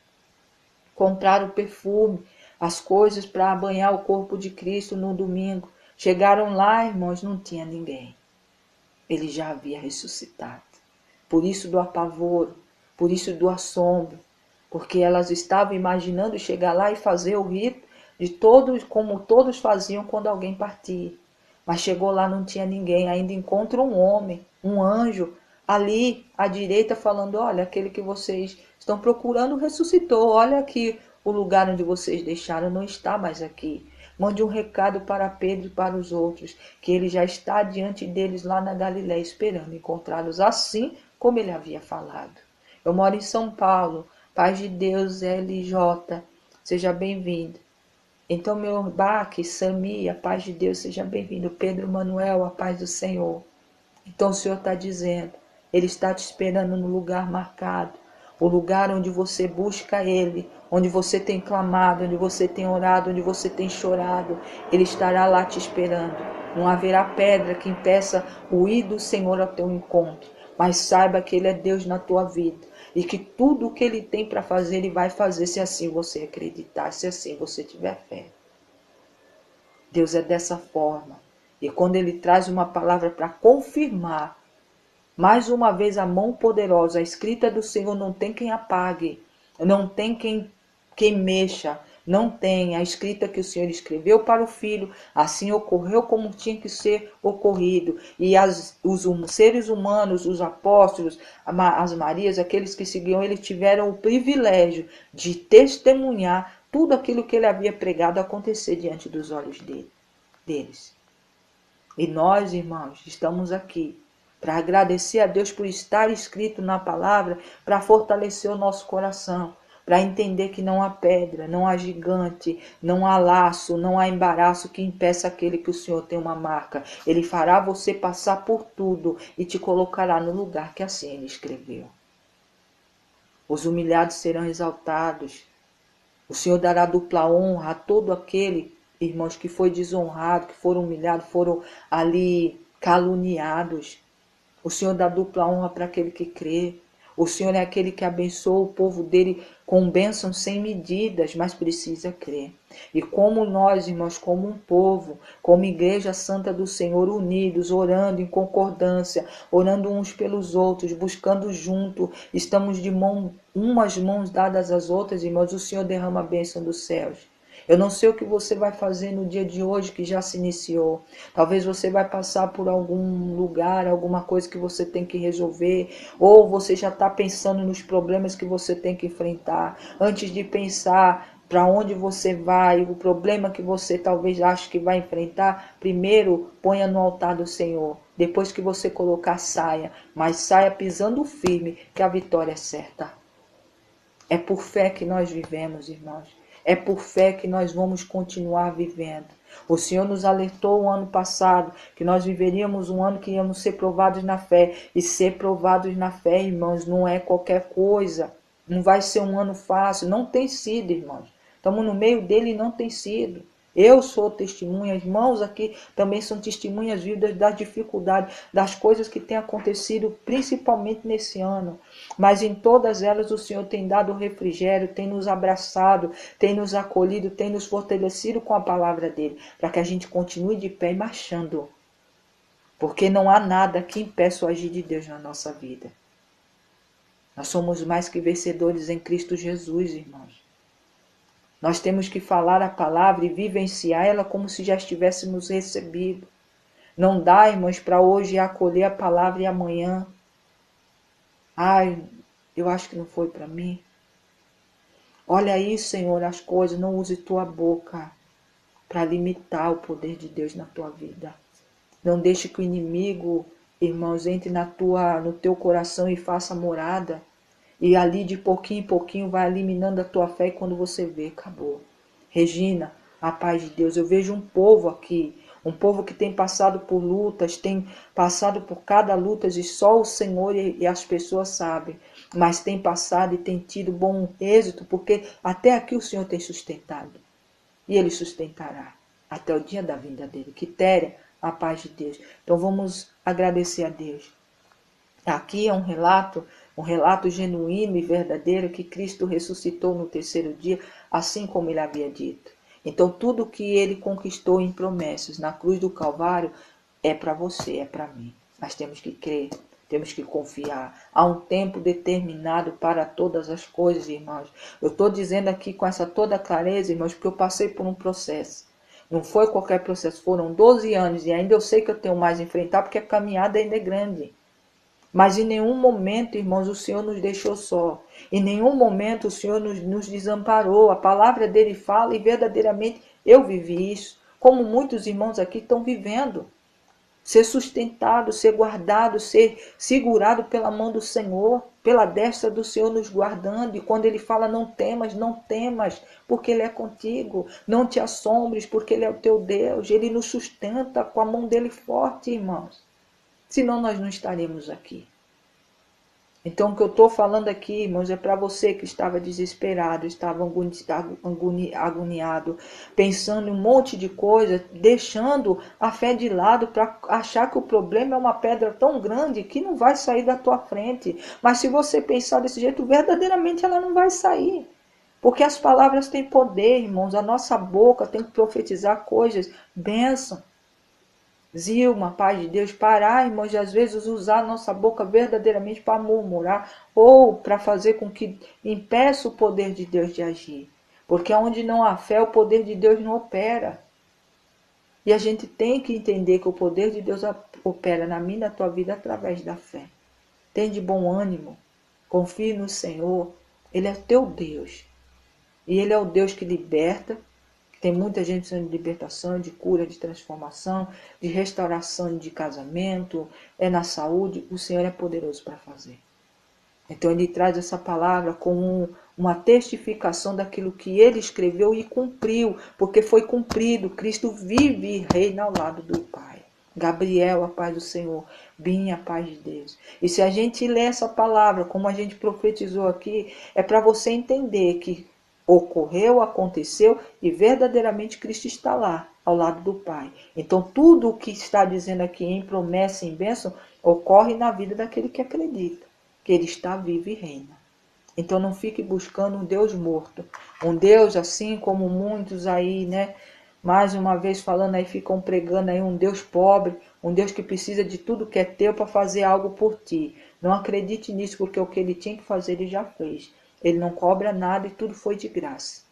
S1: comprar o perfume, as coisas para banhar o corpo de Cristo no domingo. Chegaram lá, irmãos, não tinha ninguém. Ele já havia ressuscitado. Por isso do apavoro, por isso do assombro, porque elas estavam imaginando chegar lá e fazer o rito de todos, como todos faziam quando alguém partia. Mas chegou lá, não tinha ninguém, ainda encontra um homem, um anjo, ali à direita falando, olha, aquele que vocês estão procurando ressuscitou, olha aqui o lugar onde vocês deixaram, não está mais aqui. Mande um recado para Pedro e para os outros, que ele já está diante deles lá na Galiléia, esperando encontrá-los assim como ele havia falado. Eu moro em São Paulo, paz de Deus, LJ, seja bem-vindo. Então, meu Baque, Sami, a paz de Deus, seja bem-vindo. Pedro Manuel, a paz do Senhor. Então, o Senhor está dizendo, Ele está te esperando no lugar marcado, o lugar onde você busca Ele, onde você tem clamado, onde você tem orado, onde você tem chorado. Ele estará lá te esperando. Não haverá pedra que impeça o ir do Senhor ao teu encontro. Mas saiba que Ele é Deus na tua vida e que tudo o que Ele tem para fazer, Ele vai fazer se assim você acreditar, se assim você tiver fé. Deus é dessa forma. E quando Ele traz uma palavra para confirmar, mais uma vez a mão poderosa, a escrita do Senhor não tem quem apague, não tem quem mexa, não tem a escrita que o Senhor escreveu para o Filho, assim ocorreu como tinha que ser ocorrido. E os seres humanos, os apóstolos, as Marias, aqueles que seguiam ele, tiveram o privilégio de testemunhar tudo aquilo que ele havia pregado acontecer diante dos olhos deles. E nós, irmãos, estamos aqui para agradecer a Deus por estar escrito na palavra, para fortalecer o nosso coração, para entender que não há pedra, não há gigante, não há laço, não há embaraço que impeça aquele que o Senhor tem uma marca. Ele fará você passar por tudo e te colocará no lugar que assim Ele escreveu. Os humilhados serão exaltados. O Senhor dará dupla honra a todo aquele, irmãos, que foi desonrado, que foram humilhados, foram ali caluniados. O Senhor dá dupla honra para aquele que crê. O Senhor é aquele que abençoa o povo dele com bênçãos sem medidas, mas precisa crer. E como nós, irmãos, como um povo, como igreja santa do Senhor, unidos, orando em concordância, orando uns pelos outros, buscando junto, estamos de umas mãos dadas às outras, irmãos, o Senhor derrama a bênção dos céus. Eu não sei o que você vai fazer no dia de hoje que já se iniciou. Talvez você vai passar por algum lugar, alguma coisa que você tem que resolver, ou você já está pensando nos problemas que você tem que enfrentar. Antes de pensar para onde você vai, o problema que você talvez ache que vai enfrentar, primeiro ponha no altar do Senhor. Depois que você colocar, saia, mas saia pisando firme, que a vitória é certa. É por fé que nós vivemos, irmãos. É por fé que nós vamos continuar vivendo. O Senhor nos alertou o ano passado que nós viveríamos um ano que íamos ser provados na fé. E ser provados na fé, irmãos, não é qualquer coisa. Não vai ser um ano fácil. Não tem sido, irmãos. Estamos no meio dele e não tem sido. Eu sou testemunha, irmãos aqui também são testemunhas vivas das dificuldades, das coisas que têm acontecido, principalmente nesse ano. Mas em todas elas o Senhor tem dado refrigério, tem nos abraçado, tem nos acolhido, tem nos fortalecido com a palavra dele, para que a gente continue de pé e marchando. Porque não há nada que impeça o agir de Deus na nossa vida. Nós somos mais que vencedores em Cristo Jesus, irmãos. Nós temos que falar a palavra e vivenciar ela como se já estivéssemos recebido. Não dá, irmãos, para hoje acolher a palavra e amanhã. Ai, eu acho que não foi para mim. Olha aí, Senhor, as coisas. Não use tua boca para limitar o poder de Deus na tua vida. Não deixe que o inimigo, irmãos, entre no teu coração e faça morada. E ali de pouquinho em pouquinho vai eliminando a tua fé e quando você vê, acabou. Regina, a paz de Deus, eu vejo um povo aqui, um povo que tem passado por lutas, tem passado por cada luta e só o Senhor e as pessoas sabem, mas tem passado e tem tido bom êxito, porque até aqui o Senhor tem sustentado. E Ele sustentará até o dia da vinda dele. Quitéria, a paz de Deus. Então vamos agradecer a Deus. Aqui é um relato genuíno e verdadeiro que Cristo ressuscitou no terceiro dia, assim como ele havia dito. Então tudo que ele conquistou em promessas na cruz do Calvário é para você, é para mim. Nós temos que crer, temos que confiar. Há um tempo determinado para todas as coisas, irmãos. Eu estou dizendo aqui com essa toda clareza, irmãos, porque eu passei por um processo. Não foi qualquer processo, foram 12 anos e ainda eu sei que eu tenho mais a enfrentar porque a caminhada ainda é grande. Mas em nenhum momento, irmãos, o Senhor nos deixou só. Em nenhum momento o Senhor nos desamparou. A palavra dele fala e verdadeiramente eu vivi isso. Como muitos irmãos aqui estão vivendo. Ser sustentado, ser guardado, ser segurado pela mão do Senhor, pela destra do Senhor nos guardando. E quando ele fala não temas, não temas, porque ele é contigo. Não te assombres, porque ele é o teu Deus. Ele nos sustenta com a mão dele forte, irmãos. Senão nós não estaremos aqui. Então o que eu estou falando aqui, irmãos, é para você que estava desesperado, estava agoniado, pensando em um monte de coisa, deixando a fé de lado para achar que o problema é uma pedra tão grande que não vai sair da tua frente. Mas se você pensar desse jeito, verdadeiramente ela não vai sair. Porque as palavras têm poder, irmãos, a nossa boca tem que profetizar coisas, bênção. Zilma, paz de Deus, parar, irmãos, de às vezes usar a nossa boca verdadeiramente para murmurar ou para fazer com que impeça o poder de Deus de agir. Porque onde não há fé, o poder de Deus não opera. E a gente tem que entender que o poder de Deus opera na minha e na tua vida através da fé. Tem de bom ânimo, confie no Senhor, Ele é teu Deus. E Ele é o Deus que liberta. Tem muita gente precisando de libertação, de cura, de transformação, de restauração de casamento, na saúde. O Senhor é poderoso para fazer. Então ele traz essa palavra como uma testificação daquilo que ele escreveu e cumpriu, porque foi cumprido. Cristo vive e reina ao lado do Pai. Gabriel, a paz do Senhor. Binha, a paz de Deus. E se a gente lê essa palavra, como a gente profetizou aqui, é para você entender que ocorreu, aconteceu e verdadeiramente Cristo está lá, ao lado do Pai. Então tudo o que está dizendo aqui em promessa e em bênção ocorre na vida daquele que acredita, que Ele está vivo e reina. Então não fique buscando um Deus morto, um Deus assim como muitos aí, né? Mais uma vez falando aí, ficam pregando aí um Deus pobre, um Deus que precisa de tudo que é teu para fazer algo por ti. Não acredite nisso, porque o que Ele tinha que fazer Ele já fez. Ele não cobra nada e tudo foi de graça.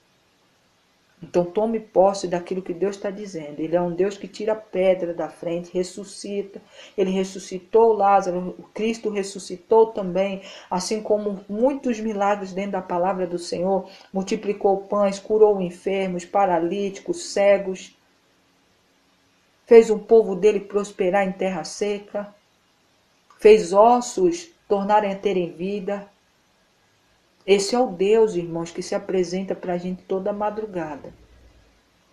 S1: Então tome posse daquilo que Deus está dizendo. Ele é um Deus que tira a pedra da frente, ressuscita. Ele ressuscitou Lázaro, o Cristo ressuscitou também, assim como muitos milagres dentro da palavra do Senhor. Multiplicou pães, curou enfermos, paralíticos, cegos. Fez um povo dele prosperar em terra seca. Fez ossos tornarem a terem vida. Esse é o Deus, irmãos, que se apresenta para a gente toda madrugada.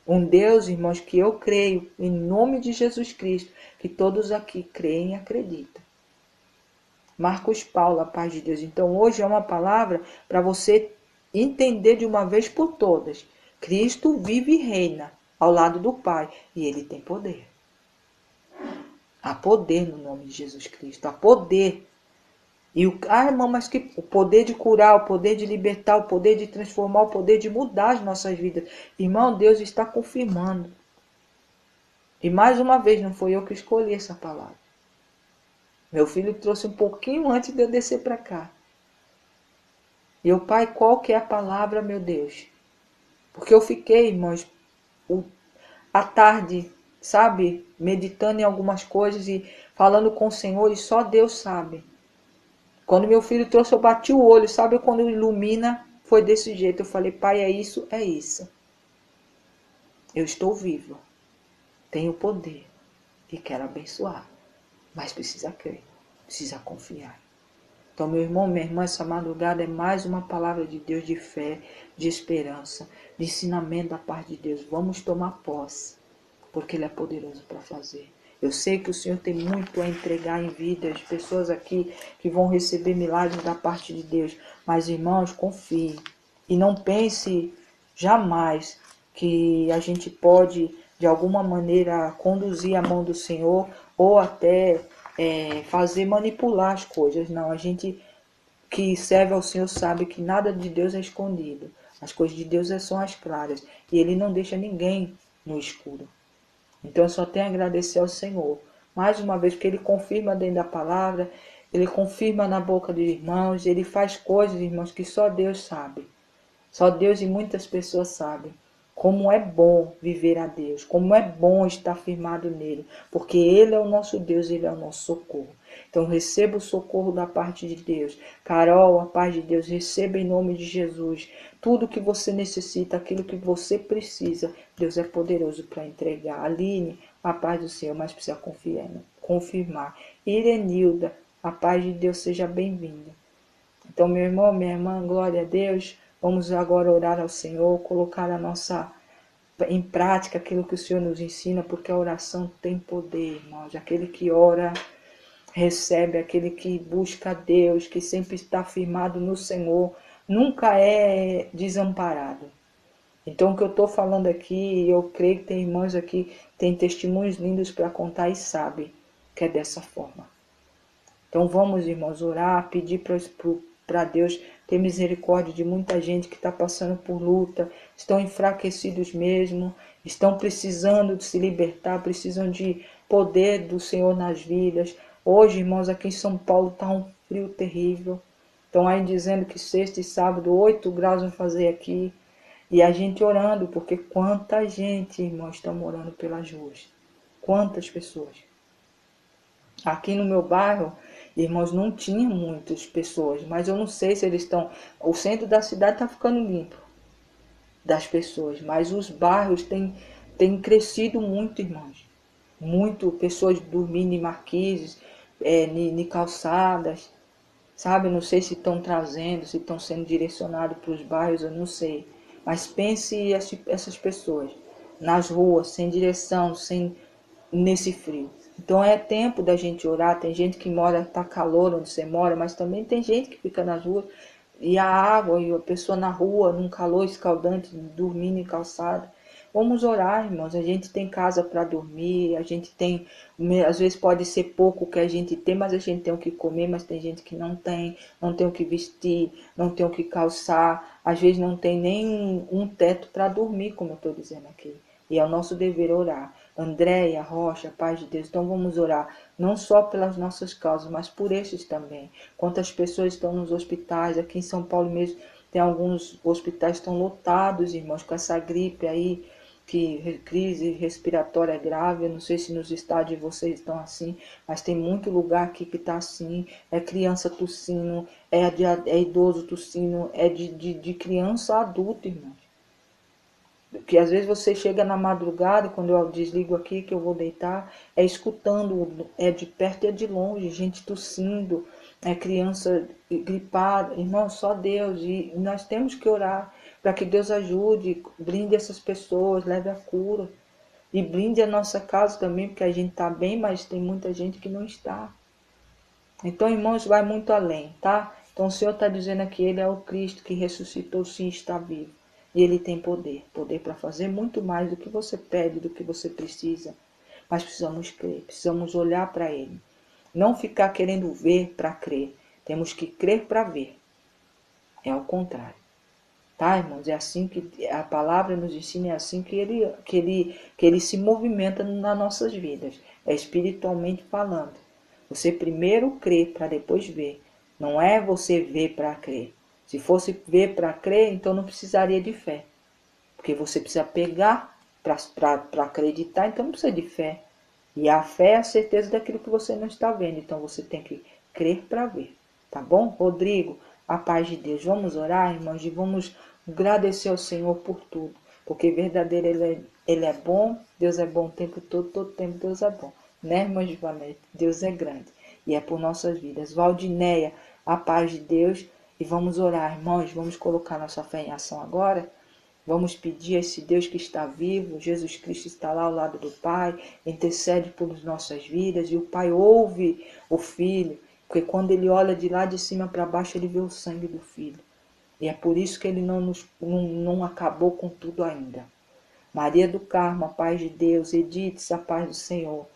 S1: Um Deus, irmãos, que eu creio, em nome de Jesus Cristo, que todos aqui creem e acreditam. Marcos Paulo, a paz de Deus. Então hoje é uma palavra para você entender de uma vez por todas. Cristo vive e reina. ao lado do Pai. E Ele tem poder. Há poder no nome de Jesus Cristo. Há poder. E irmão, mas que o poder de curar, o poder de libertar, o poder de transformar, o poder de mudar as nossas vidas. Irmão, Deus está confirmando. E mais uma vez, não foi eu que escolhi essa palavra. Meu filho trouxe um pouquinho antes de eu descer para cá. E eu, Pai, qual que é a palavra, meu Deus? Porque eu fiquei, irmãos, à tarde, sabe, meditando em algumas coisas e falando com o Senhor, e só Deus sabe. Quando meu filho trouxe, eu bati o olho, sabe, quando ilumina, foi desse jeito. Eu falei, Pai, é isso, é isso. Eu estou vivo, tenho poder e quero abençoar, mas precisa crer, precisa confiar. Então, meu irmão, minha irmã, essa madrugada é mais uma palavra de Deus, de fé, de esperança, de ensinamento da parte de Deus. Vamos tomar posse, porque Ele é poderoso para fazer. Eu sei que o Senhor tem muito a entregar em vidas, pessoas aqui que vão receber milagres da parte de Deus. Mas, irmãos, confie. E não pense jamais que a gente pode, de alguma maneira, conduzir a mão do Senhor ou até fazer manipular as coisas. Não, a gente que serve ao Senhor sabe que nada de Deus é escondido. As coisas de Deus são as claras. E Ele não deixa ninguém no escuro. Então eu só tenho a agradecer ao Senhor. Mais uma vez, porque Ele confirma dentro da palavra, Ele confirma na boca dos irmãos, Ele faz coisas, irmãos, que só Deus sabe. Só Deus e muitas pessoas sabem. Como é bom viver a Deus, como é bom estar firmado nele, porque Ele é o nosso Deus, Ele é o nosso socorro. Então receba o socorro da parte de Deus. Carol, a paz de Deus, receba em nome de Jesus. Tudo que você necessita, aquilo que você precisa, Deus é poderoso para entregar. Aline, a paz do Senhor, mas precisa confiar, né? Confirmar. Irenilda, a paz de Deus seja bem-vinda. Então, meu irmão, minha irmã, glória a Deus. Vamos agora orar ao Senhor, colocar em prática aquilo que o Senhor nos ensina, porque a oração tem poder, irmãos. Aquele que ora recebe, aquele que busca a Deus, que sempre está firmado no Senhor, nunca é desamparado. Então, o que eu estou falando aqui, eu creio que tem irmãos aqui que têm testemunhos lindos para contar e sabem que é dessa forma. Então, vamos, irmãos, orar, pedir para Deus ter misericórdia de muita gente que está passando por luta, estão enfraquecidos mesmo, estão precisando de se libertar, precisam de poder do Senhor nas vidas. Hoje, irmãos, aqui em São Paulo está um frio terrível. Estão aí dizendo que sexta e sábado 8 graus vão fazer aqui. E a gente orando, porque quanta gente, irmãos, estão morando pelas ruas. Quantas pessoas. Aqui no meu bairro, irmãos, não tinha muitas pessoas, mas eu não sei se eles estão... O centro da cidade está ficando limpo das pessoas, mas os bairros têm crescido muito, irmãos. Muito, pessoas dormindo em marquises, em calçadas, sabe? Não sei se estão trazendo, se estão sendo direcionados para os bairros, eu não sei. Mas pense essas pessoas nas ruas, sem direção, nesse frio. Então é tempo da gente orar. Tem gente que mora, tá calor onde você mora, mas também tem gente que fica nas ruas e a água e a pessoa na rua, num calor escaldante, dormindo em calçada. Vamos orar, irmãos. A gente tem casa para dormir, a gente tem, às vezes pode ser pouco que a gente tem, mas a gente tem o que comer, mas tem gente que não tem o que vestir, não tem o que calçar, às vezes não tem nem um teto para dormir, como eu estou dizendo aqui. E é o nosso dever orar. Andréia, Rocha, paz de Deus. Então vamos orar, não só pelas nossas causas, mas por estes também. Quantas pessoas estão nos hospitais, aqui em São Paulo mesmo, tem alguns hospitais que estão lotados, irmãos, com essa gripe aí, que crise respiratória grave. Eu não sei se nos estados de vocês estão assim, mas tem muito lugar aqui que está assim. É criança tossindo, é idoso tossindo, é de criança a adulto, irmãos. Que às vezes você chega na madrugada, quando eu desligo aqui, que eu vou deitar, escutando, de perto e de longe, gente tossindo, criança gripada. Irmão, só Deus. E nós temos que orar para que Deus ajude, blinde essas pessoas, leve a cura. E blinde a nossa casa também, porque a gente está bem, mas tem muita gente que não está. Então, irmãos, vai muito além, tá? Então o Senhor está dizendo aqui, Ele é o Cristo que ressuscitou, sim, está vivo. E Ele tem poder para fazer muito mais do que você pede, do que você precisa. Mas precisamos crer, precisamos olhar para Ele. Não ficar querendo ver para crer. Temos que crer para ver. É ao contrário. Tá, irmãos? É assim que a palavra nos ensina, é assim que ele se movimenta nas nossas vidas. É espiritualmente falando. Você primeiro crê para depois ver. Não é você ver para crer. Se fosse ver para crer, então não precisaria de fé. Porque você precisa pegar para acreditar, então não precisa de fé. E a fé é a certeza daquilo que você não está vendo. Então você tem que crer para ver. Tá bom? Rodrigo, a paz de Deus. Vamos orar, irmãos, e vamos agradecer ao Senhor por tudo. Porque verdadeiro ele é bom, Deus é bom o tempo todo tempo Deus é bom. Né, irmãos de Vanessa? Deus é grande. E é por nossas vidas. Valdineia, a paz de Deus. E vamos orar, irmãos. Vamos colocar nossa fé em ação agora. Vamos pedir a esse Deus que está vivo, Jesus Cristo está lá ao lado do Pai, intercede por nossas vidas, e o Pai ouve o Filho, porque quando ele olha de lá de cima para baixo, ele vê o sangue do Filho. E é por isso que ele não acabou com tudo ainda. Maria do Carmo, a paz de Deus, Edith, a paz do Senhor.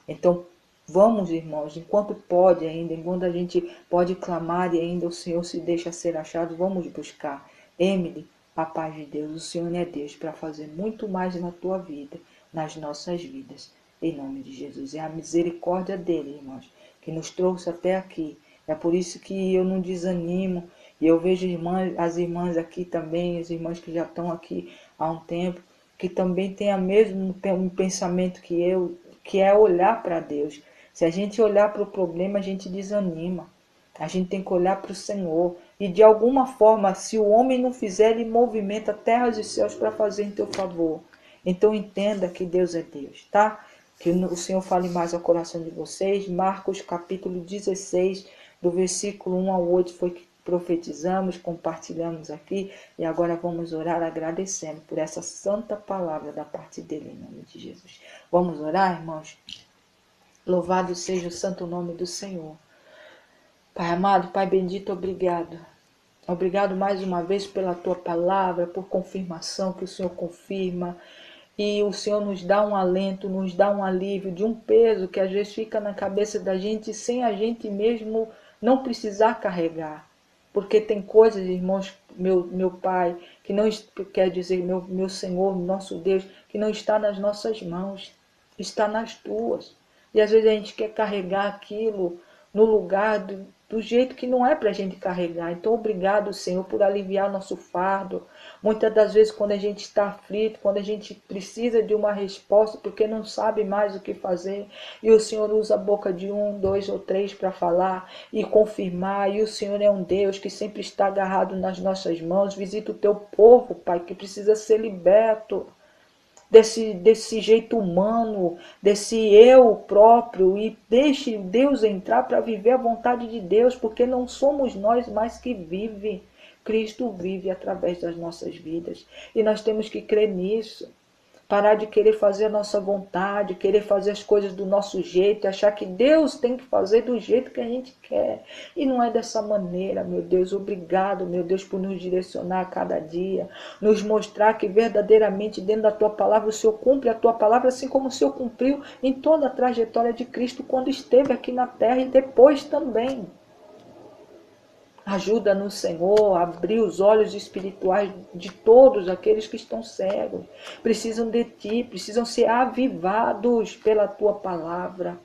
S1: Então, vamos, irmãos, enquanto pode ainda, enquanto a gente pode clamar e ainda o Senhor se deixa ser achado, vamos buscar. Emily, a paz de Deus, o Senhor é Deus para fazer muito mais na tua vida, nas nossas vidas. Em nome de Jesus. É a misericórdia dele, irmãos, que nos trouxe até aqui. É por isso que eu não desanimo. E eu vejo as irmãs aqui também, as irmãs que já estão aqui há um tempo, que também têm o mesmo pensamento que eu, que é olhar para Deus. Se a gente olhar para o problema, a gente desanima. A gente tem que olhar para o Senhor. E de alguma forma, se o homem não fizer, ele movimenta terras e céus para fazer em teu favor. Então entenda que Deus é Deus, tá? Que o Senhor fale mais ao coração de vocês. Marcos capítulo 16, do versículo 1 ao 8, foi que profetizamos, compartilhamos aqui. E agora vamos orar agradecendo por essa santa palavra da parte dele, em nome de Jesus. Vamos orar, irmãos? Louvado seja o santo nome do Senhor. Pai amado, Pai bendito, obrigado. Obrigado mais uma vez pela tua palavra, por confirmação que o Senhor confirma. E o Senhor nos dá um alento, nos dá um alívio de um peso que às vezes fica na cabeça da gente sem a gente mesmo não precisar carregar. Porque tem coisas, irmãos, meu Pai, que não quer dizer, meu Senhor, nosso Deus, que não está nas nossas mãos, está nas tuas. E às vezes a gente quer carregar aquilo no lugar do jeito que não é para a gente carregar. Então, obrigado, Senhor, por aliviar nosso fardo. Muitas das vezes, quando a gente está aflito, quando a gente precisa de uma resposta, porque não sabe mais o que fazer, e o Senhor usa a boca de 1, 2 ou 3 para falar e confirmar, e o Senhor é um Deus que sempre está agarrado nas nossas mãos. Visita o teu povo, Pai, que precisa ser liberto desse jeito humano, desse eu próprio, e deixe Deus entrar para viver a vontade de Deus, porque não somos nós mais que vive. Cristo vive através das nossas vidas e nós temos que crer nisso. Parar de querer fazer a nossa vontade, querer fazer as coisas do nosso jeito, achar que Deus tem que fazer do jeito que a gente quer. E não é dessa maneira, meu Deus. Obrigado, meu Deus, por nos direcionar a cada dia, nos mostrar que verdadeiramente dentro da tua palavra o Senhor cumpre a tua palavra, assim como o Senhor cumpriu em toda a trajetória de Cristo quando esteve aqui na terra e depois também. Ajuda-nos, Senhor, a abrir os olhos espirituais de todos aqueles que estão cegos. Precisam de Ti, precisam ser avivados pela Tua palavra.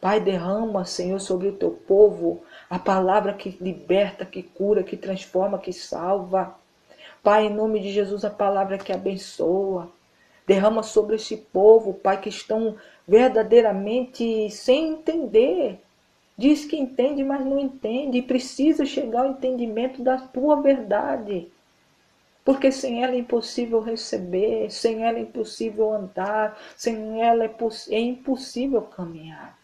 S1: Pai, derrama, Senhor, sobre o Teu povo a palavra que liberta, que cura, que transforma, que salva. Pai, em nome de Jesus, a palavra que abençoa. Derrama sobre esse povo, Pai, que estão verdadeiramente sem entender. Diz que entende, mas não entende. E precisa chegar ao entendimento da tua verdade. Porque sem ela é impossível receber, sem ela é impossível andar, sem ela é impossível caminhar.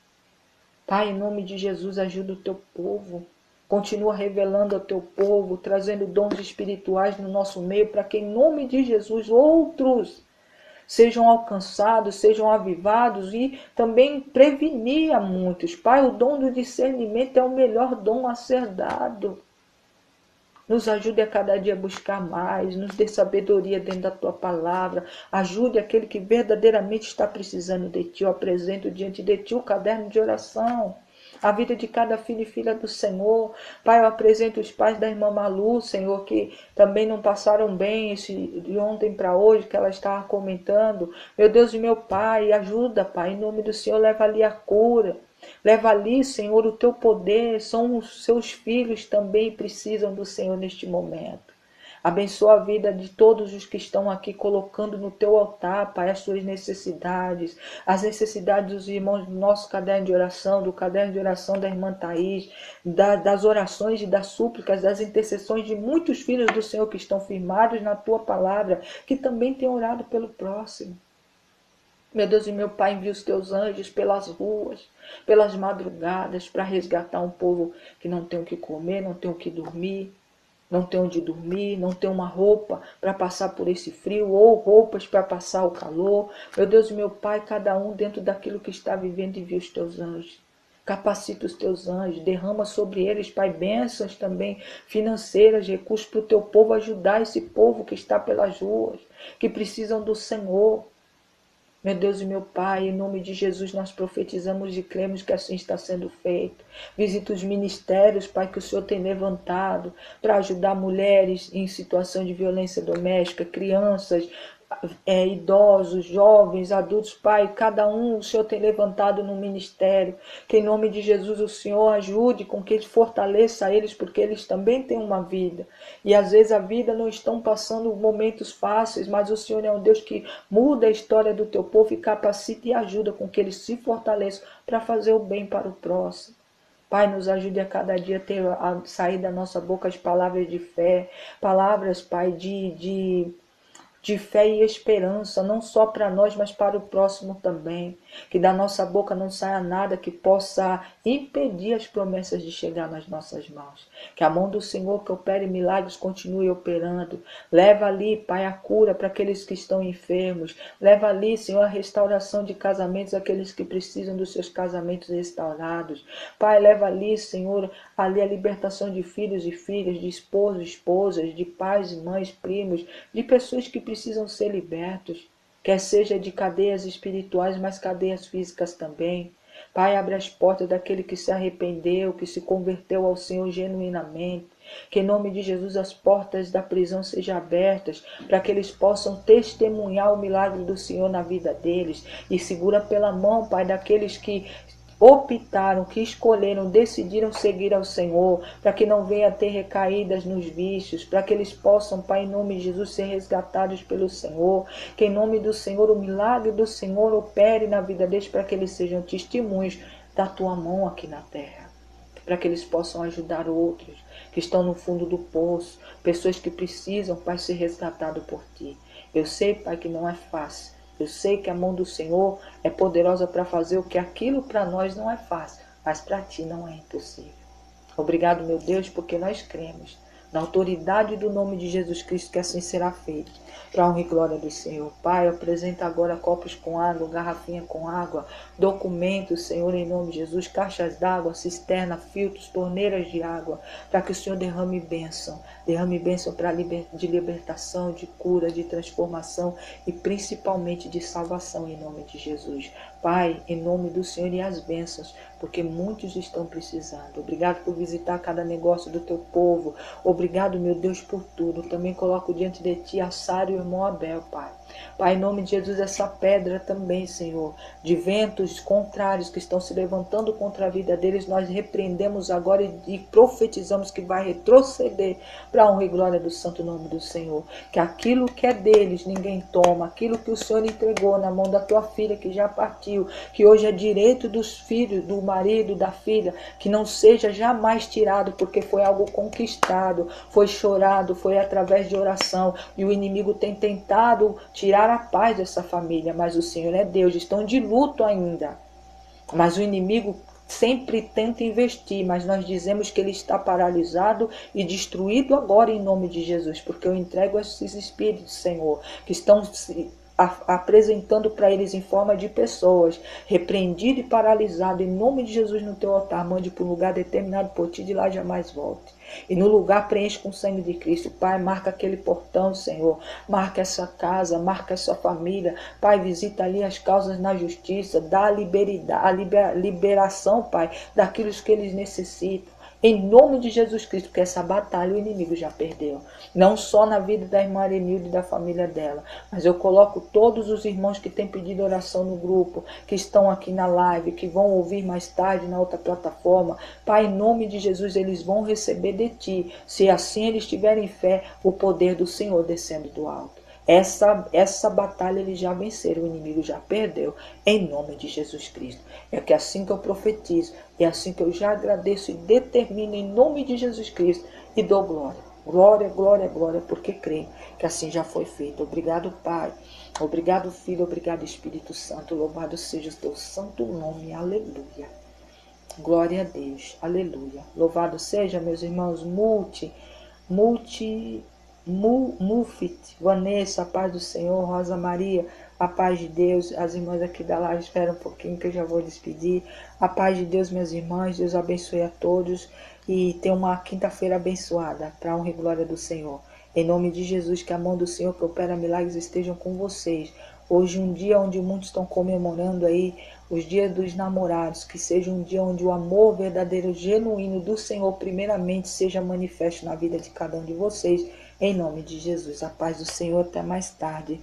S1: Pai, em nome de Jesus, ajuda o teu povo. Continua revelando ao teu povo, trazendo dons espirituais no nosso meio, para que em nome de Jesus outros sejam alcançados, sejam avivados e também prevenir a muitos. Pai, o dom do discernimento é o melhor dom a ser dado. Nos ajude a cada dia a buscar mais, nos dê sabedoria dentro da tua palavra. Ajude aquele que verdadeiramente está precisando de ti. Eu apresento diante de ti o caderno de oração, a vida de cada filho e filha do Senhor. Pai, eu apresento os pais da irmã Malu, Senhor, que também não passaram bem de ontem para hoje, que ela estava comentando. Meu Deus e meu Pai, ajuda, Pai, em nome do Senhor, leva ali a cura. Leva ali, Senhor, o teu poder. São os seus filhos também precisam do Senhor neste momento. Abençoa a vida de todos os que estão aqui colocando no teu altar, Pai, as suas necessidades, as necessidades dos irmãos do nosso caderno de oração, do caderno de oração da irmã Thaís, das orações e das súplicas, das intercessões de muitos filhos do Senhor que estão firmados na tua palavra, que também têm orado pelo próximo. Meu Deus e meu Pai, envia os teus anjos pelas ruas, pelas madrugadas, para resgatar um povo que não tem o que comer, não tem o que dormir, não tem onde dormir, não tem uma roupa para passar por esse frio, ou roupas para passar o calor. Meu Deus e meu Pai, cada um dentro daquilo que está vivendo, envia os teus anjos. Capacita os teus anjos, derrama sobre eles, Pai, bênçãos também financeiras, recursos para o teu povo ajudar esse povo que está pelas ruas, que precisam do Senhor. Meu Deus e meu Pai, em nome de Jesus nós profetizamos e cremos que assim está sendo feito. Visita os ministérios, Pai, que o Senhor tem levantado para ajudar mulheres em situação de violência doméstica, crianças, idosos, jovens, adultos, Pai, cada um o Senhor tem levantado no ministério. Que em nome de Jesus o Senhor ajude com que fortaleça eles, porque eles também têm uma vida. E às vezes a vida não estão passando momentos fáceis, mas o Senhor é um Deus que muda a história do teu povo e capacita e ajuda com que eles se fortaleçam para fazer o bem para o próximo. Pai, nos ajude a cada dia a sair da nossa boca as palavras de fé, palavras, Pai, de fé e esperança, não só para nós, mas para o próximo também. Que da nossa boca não saia nada que possa impedir as promessas de chegar nas nossas mãos. Que a mão do Senhor que opere milagres continue operando. Leva ali, Pai, a cura para aqueles que estão enfermos. Leva ali, Senhor, a restauração de casamentos, aqueles que precisam dos seus casamentos restaurados. Pai, leva ali, Senhor, ali a libertação de filhos e filhas, de esposos e esposas, de pais e mães, primos, de pessoas que precisam ser libertos, quer seja de cadeias espirituais, mas cadeias físicas também. Pai, abre as portas daquele que se arrependeu, que se converteu ao Senhor genuinamente. Que em nome de Jesus as portas da prisão sejam abertas, para que eles possam testemunhar o milagre do Senhor na vida deles. E segura pela mão, Pai, daqueles que optaram, que escolheram, decidiram seguir ao Senhor, para que não venha a ter recaídas nos vícios, para que eles possam, Pai, em nome de Jesus, ser resgatados pelo Senhor, que em nome do Senhor, o milagre do Senhor opere na vida deles, para que eles sejam testemunhos da tua mão aqui na terra, para que eles possam ajudar outros que estão no fundo do poço, pessoas que precisam, Pai, ser resgatados por ti. Eu sei, Pai, que não é fácil. Eu sei que a mão do Senhor é poderosa para fazer o que aquilo para nós não é fácil, mas para ti não é impossível. Obrigado, meu Deus, porque nós cremos na autoridade do nome de Jesus Cristo que assim será feito. Para a honra e glória do Senhor. Pai, eu apresento agora copos com água, garrafinha com água, documentos, Senhor, em nome de Jesus, caixas d'água, cisterna, filtros, torneiras de água, para que o Senhor derrame bênção para de libertação, de cura, de transformação e principalmente de salvação em nome de Jesus. Pai, em nome do Senhor e as bênçãos, porque muitos estão precisando. Obrigado por visitar cada negócio do teu povo. Obrigado, meu Deus, por tudo. Também coloco diante de ti a Sara e o irmão Abel, Pai. Pai, em nome de Jesus, essa pedra também, Senhor, de ventos contrários que estão se levantando contra a vida deles, nós repreendemos agora e profetizamos que vai retroceder para a honra e glória do santo nome do Senhor. Que aquilo que é deles ninguém toma, aquilo que o Senhor entregou na mão da tua filha que já partiu, que hoje é direito dos filhos, do marido, da filha, que não seja jamais tirado, porque foi algo conquistado, foi chorado, foi através de oração, e o inimigo tem tentado tirar a paz dessa família, mas o Senhor é Deus, estão de luto ainda, mas o inimigo sempre tenta investir, mas nós dizemos que ele está paralisado e destruído agora em nome de Jesus, porque eu entrego esses espíritos, Senhor, que estão apresentando para eles em forma de pessoas, repreendido e paralisado, em nome de Jesus no teu altar, mande para um lugar determinado por ti, de lá jamais volte. E no lugar preenche com o sangue de Cristo. Pai, marca aquele portão, Senhor. Marca essa casa, marca essa família. Pai, visita ali as causas na justiça. Dá a liberação, Pai, daquilo que eles necessitam. Em nome de Jesus Cristo, porque essa batalha o inimigo já perdeu. Não só na vida da irmã Arenilde e da família dela, mas eu coloco todos os irmãos que têm pedido oração no grupo, que estão aqui na live, que vão ouvir mais tarde na outra plataforma. Pai, em nome de Jesus, eles vão receber de ti, se assim eles tiverem fé, o poder do Senhor descendo do alto. Essa batalha eles já venceram, o inimigo já perdeu, em nome de Jesus Cristo. É que assim que eu profetizo, é assim que eu já agradeço e determino em nome de Jesus Cristo e dou glória. Glória, glória, glória, porque creio que assim já foi feito. Obrigado, Pai. Obrigado, Filho. Obrigado, Espírito Santo. Louvado seja o teu santo nome. Aleluia. Glória a Deus. Aleluia. Louvado seja, meus irmãos, Mufit, Vanessa, a paz do Senhor, Rosa Maria, a paz de Deus. As irmãs aqui da live, espera um pouquinho que eu já vou despedir. A paz de Deus, minhas irmãs, Deus abençoe a todos e tenha uma quinta-feira abençoada, para a honra e glória do Senhor. Em nome de Jesus, que a mão do Senhor que opera milagres estejam com vocês. Hoje um dia onde muitos estão comemorando aí os dias dos namorados, que seja um dia onde o amor verdadeiro, genuíno do Senhor primeiramente seja manifesto na vida de cada um de vocês. Em nome de Jesus, a paz do Senhor, até mais tarde.